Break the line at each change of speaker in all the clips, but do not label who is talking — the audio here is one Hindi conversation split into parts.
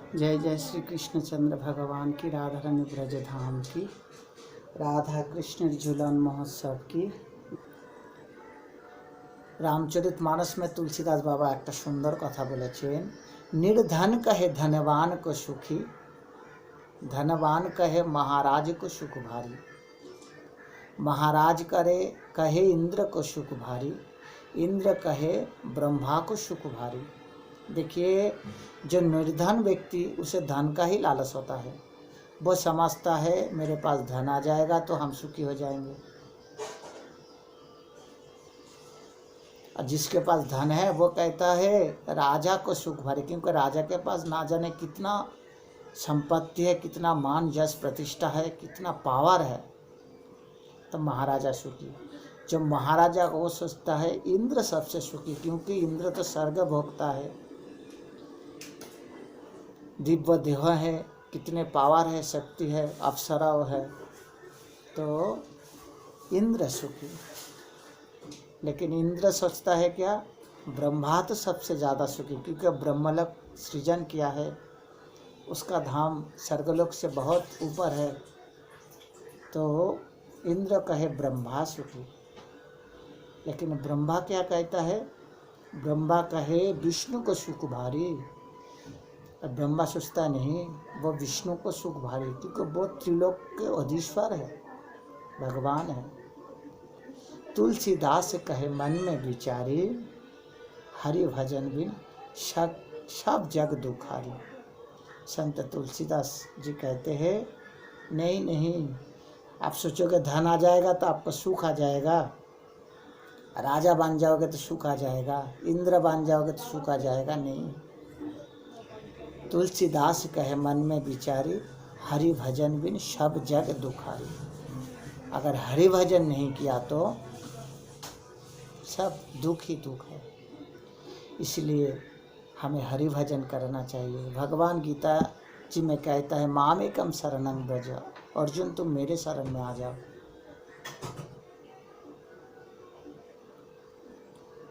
जय जय श्री कृष्णचंद्र भगवान की, राधा रंग ब्रज धाम की, राधा कृष्ण झूलन महोत्सव की। रामचरितमानस में तुलसीदास बाबा एक सुंदर कथा बोलेছেন, निर्धन कहे धनवान को सुखी, धनवान कहे महाराज को सुख भारी, महाराज करे कहे इंद्र को सुख भारी, इंद्र कहे ब्रह्मा को सुख भारी। देखिए, जो निर्धन व्यक्ति, उसे धन का ही लालच होता है। वो समझता है मेरे पास धन आ जाएगा तो हम सुखी हो जाएंगे, और जिसके पास धन है वो कहता है राजा को सुख भरे, क्योंकि राजा के पास ना जाने कितना संपत्ति है, कितना मान यश प्रतिष्ठा है, कितना पावर है, तो महाराजा सुखी। जो महाराजा को वो सोचता है इंद्र सबसे सुखी, क्योंकि इंद्र तो स्वर्ग भोगता है, दिव्य देह है, कितने पावर है, शक्ति है, अप्सरा है, तो इंद्र सुखी। लेकिन इंद्र सोचता है क्या, ब्रह्मा तो सबसे ज़्यादा सुखी, क्योंकि ब्रह्मलोक सृजन किया है, उसका धाम स्वर्गलोक से बहुत ऊपर है, तो इंद्र कहे ब्रह्मा सुखी। लेकिन ब्रह्मा क्या कहता है, ब्रह्मा कहे विष्णु को सुख भारी। ब्रह्मा सोचता नहीं, वो विष्णु को सुख भारी, क्योंकि वो त्रिलोक के अधीश्वर है, भगवान है। तुलसीदास कहे मन में विचारी, हरि भजन बिन सब जग दुखारी। संत तुलसीदास जी कहते हैं, नहीं नहीं, आप सोचोगे धन आ जाएगा तो आपको सुख आ जाएगा, राजा बन जाओगे तो सुख आ जाएगा, इंद्र बन जाओगे तो सुख आ जाएगा, नहीं। तुलसीदास कहे मन में विचारी, हरि भजन बिन सब जग दुखारी। अगर हरि भजन नहीं किया तो सब दुख ही दुख है, इसलिए हमें हरि भजन करना चाहिए। भगवान गीता जी में कहता है, मामेकम शरणं व्रज, अर्जुन तुम मेरे शरण में आ जाओ।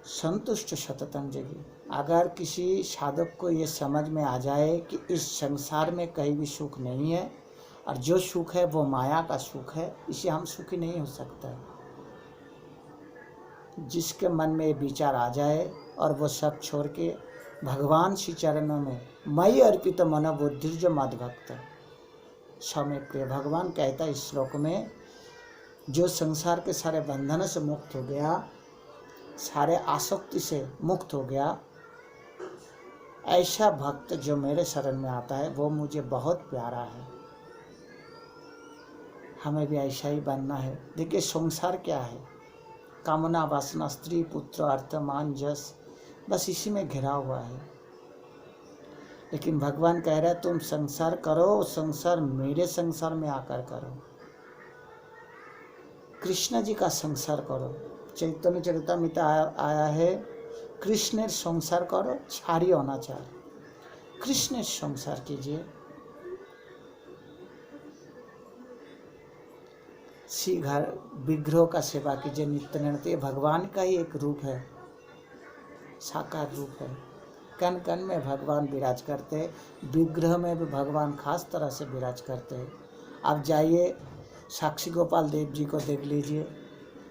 संतुष्ट सततम जगी। अगर किसी साधक को ये समझ में आ जाए कि इस संसार में कहीं भी सुख नहीं है, और जो सुख है वो माया का सुख है, इसे हम सुखी नहीं हो सकता है। जिसके मन में ये विचार आ जाए और वो सब छोड़ के भगवान श्री चरणों में मई अर्पित मन बुद्धिर्ज मद्भक्त समय प्रिय। भगवान कहता है इस श्लोक में, जो संसार के सारे बंधनों से मुक्त हो गया, सारे आसक्ति से मुक्त हो गया, ऐसा भक्त जो मेरे शरण में आता है वो मुझे बहुत प्यारा है। हमें भी ऐसा ही बनना है। देखिए, संसार क्या है, कामना वासना, स्त्री पुत्र अर्थ मान यश, बस इसी में घिरा हुआ है। लेकिन भगवान कह रहा है तुम संसार करो, संसार मेरे संसार में आकर करो, कृष्ण जी का संसार करो। चैतन्य चरितामृत आया है, कृष्णेर संसार करो छाड़ी अनाचार, कृष्णेर संसार कीजिए। श्री घर विग्रह का सेवा कीजिए नित्य नृत्य। भगवान का ही एक रूप है, साकार रूप है। कण कण में भगवान विराज करते हैं, विग्रह में भी भगवान खास तरह से विराज करते हैं। आप जाइए साक्षी गोपाल देव जी को देख लीजिए,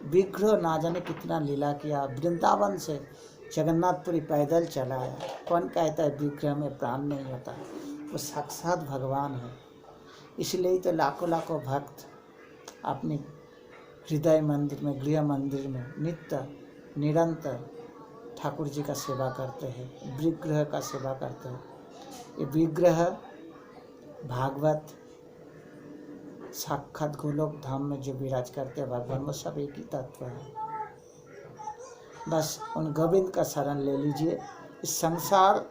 विग्रह ना जाने कितना लीला किया, वृंदावन से जगन्नाथपुरी पैदल चलाया। कौन कहता है विग्रह में प्राण नहीं होता, वो साक्षात भगवान है। इसलिए तो लाखों लाखों भक्त अपने हृदय मंदिर में, गृह मंदिर में नित्य निरंतर ठाकुर जी का सेवा करते हैं, विग्रह का सेवा करते हैं। ये विग्रह भागवत साक्षात गोलोक धाम में जो विराज करते हैं भगवान, वो सब एक ही तत्व है। बस उन गोविंद का शरण ले लीजिए। इस संसार,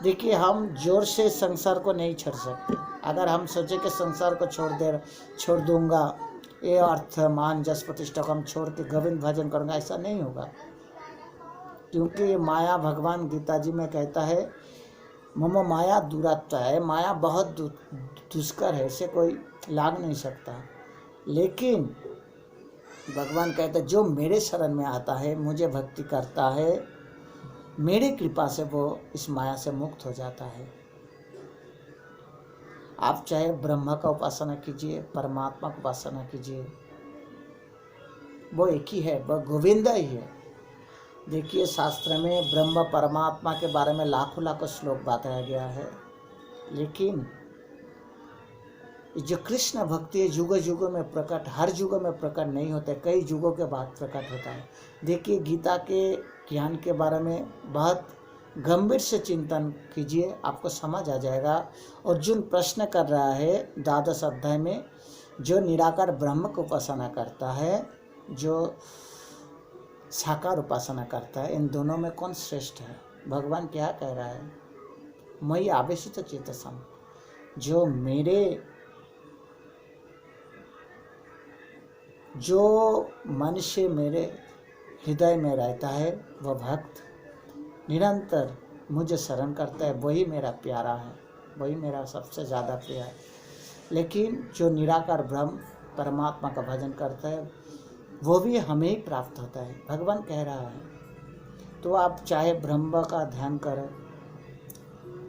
देखिए, हम जोर से संसार को नहीं छोड़ सकते। अगर हम सोचे कि संसार को छोड़ दूंगा, ये अर्थ मान यश प्रतिष्ठा को हम छोड़ के गोविंद भजन करूँगा, ऐसा नहीं होगा। क्योंकि माया, भगवान गीता जी में कहता है, मम माया दूरात्ता है, माया बहुत दुष्कर है, इसे कोई लाग नहीं सकता। लेकिन भगवान कहता है जो मेरे शरण में आता है, मुझे भक्ति करता है, मेरी कृपा से वो इस माया से मुक्त हो जाता है। आप चाहे ब्रह्म का उपासना कीजिए, परमात्मा का उपासना कीजिए, वो एक ही है, वह गोविंद ही है। देखिए शास्त्र में ब्रह्म परमात्मा के बारे में लाखों लाखों श्लोक बताया गया है, लेकिन जो कृष्ण भक्ति है युग युगों में प्रकट, हर युग में प्रकट नहीं होता, कई युगों के बाद प्रकट होता है। देखिए गीता के ज्ञान के बारे में बहुत गंभीर से चिंतन कीजिए, आपको समझ आ जाएगा। अर्जुन प्रश्न कर रहा है 12 अध्याय में, जो निराकार ब्रह्म को उपासना करता है, जो साकार उपासना करता है, इन दोनों में कौन श्रेष्ठ है? भगवान क्या कह रहा है? मयि आवेशित चेतसम, जो मनुष्य मेरे हृदय में रहता है, वह भक्त निरंतर मुझे शरण करता है, वही मेरा प्यारा है, वही मेरा सबसे ज़्यादा प्रिय है। लेकिन जो निराकार ब्रह्म परमात्मा का भजन करता है, वो भी हमें ही प्राप्त होता है, भगवान कह रहा है। तो आप चाहे ब्रह्म का ध्यान करें,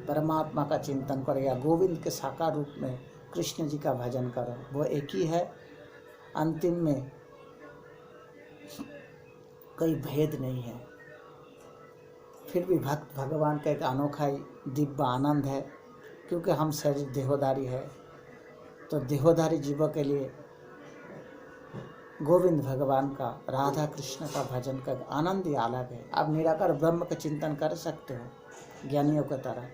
परमात्मा का चिंतन करें, या गोविंद के साकार रूप में कृष्ण जी का भजन करें, वो एक ही है। अंतिम में कोई भेद नहीं है। फिर भी भक्त भगवान का एक अनोखा दिव्य आनंद है, क्योंकि हम शरीर देहोधारी है, तो देहोधारी जीवों के लिए गोविंद भगवान का, राधा कृष्ण का भजन का आनंद ही अलग है। आप निराकार ब्रह्म का चिंतन कर सकते हो ज्ञानियों की तरह,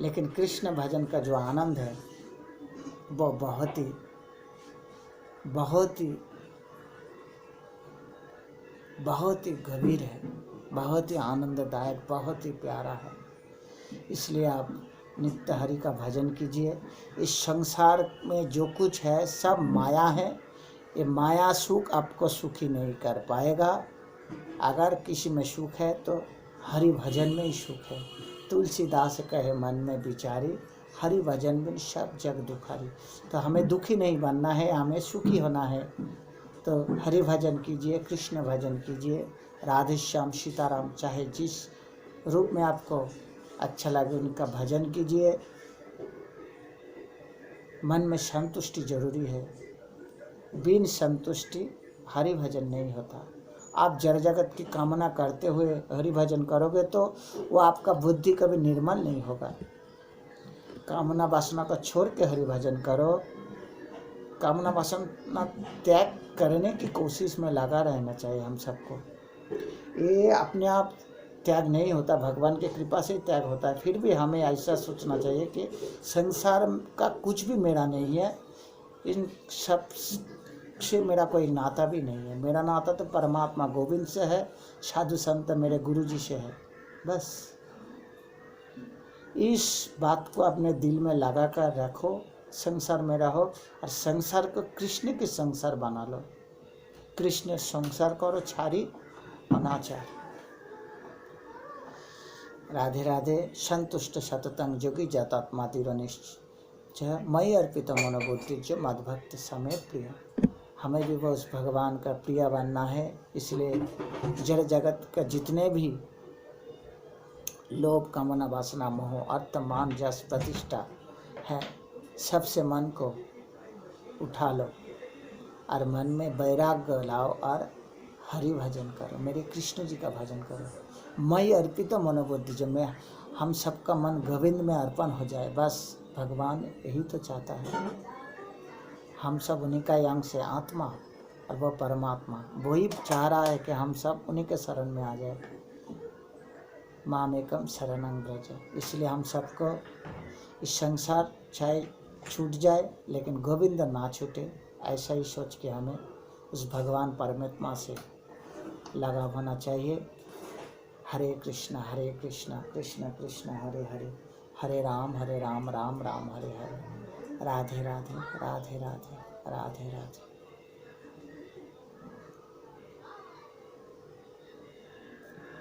लेकिन कृष्ण भजन का जो आनंद है वो बहुत ही गंभीर है, बहुत ही आनंददायक, बहुत ही प्यारा है। इसलिए आप नित्य हरि का भजन कीजिए। इस संसार में जो कुछ है सब माया है, ये माया सुख आपको सुखी नहीं कर पाएगा। अगर किसी में सुख है तो हरि भजन में ही सुख है। तुलसीदास कहे मन में विचारी, हरि भजन बिन सब जग दुखारी। तो हमें दुखी नहीं बनना है, हमें सुखी होना है। तो हरि भजन कीजिए, कृष्ण भजन कीजिए, राधे श्याम सीताराम, चाहे जिस रूप में आपको अच्छा लगे उनका भजन कीजिए। मन में संतुष्टि जरूरी है, बिन संतुष्टि हरि भजन नहीं होता। आप जड़ जगत की कामना करते हुए हरि भजन करोगे तो वो आपका बुद्धि कभी निर्मल नहीं होगा। कामना वासना को छोड़ के हरि भजन करो। कामना वासना त्याग करने की कोशिश में लगा रहना चाहिए हम सबको। ये अपने आप त्याग नहीं होता, भगवान की कृपा से त्याग होता है। फिर भी हमें ऐसा सोचना चाहिए कि संसार का कुछ भी मेरा नहीं है, इन सब से मेरा कोई नाता भी नहीं है। मेरा नाता तो परमात्मा गोविंद से है, साधु संत मेरे गुरु जी से है। बस इस बात को अपने दिल में लगा कर रखो, संसार में रहो और संसार को कृष्ण के संसार बना लो। कृष्ण संसार करो छारी अनाचार। राधे राधे। संतुष्ट सततं जोगी जातात्मा तिरनिश्चय, मयि अर्पित मनोबुद्धि जो मद्भक्त समय प्रिय। हमें भी वो उस भगवान का प्रिय बनना है। इसलिए जड़ जगत का जितने भी लोभ कामना वासना मोह अर्थ मान जस प्रतिष्ठा है, सबसे मन को उठा लो और मन में वैराग्य लाओ और हरि भजन करो, मेरे कृष्ण जी का भजन करो। मयि अर्पित मनोबुद्धि, जो मैं हम सबका मन गोविंद में अर्पण हो जाए। बस भगवान यही तो चाहता है। हम सब उन्हीं का अंश है, आत्मा, और वह परमात्मा वही चाह रहा है कि हम सब उन्हीं के शरण में आ जाए। मामेकम शरणं व्रज। इसलिए हम सबको इस संसार चाहे छूट जाए लेकिन गोविंद ना छूटे, ऐसा ही सोच के हमें उस भगवान परमात्मा से लगा होना चाहिए। हरे कृष्णा कृष्ण कृष्ण हरे हरे, हरे राम राम राम हरे हरे। राधे राधे राधे राधे राधे राधे।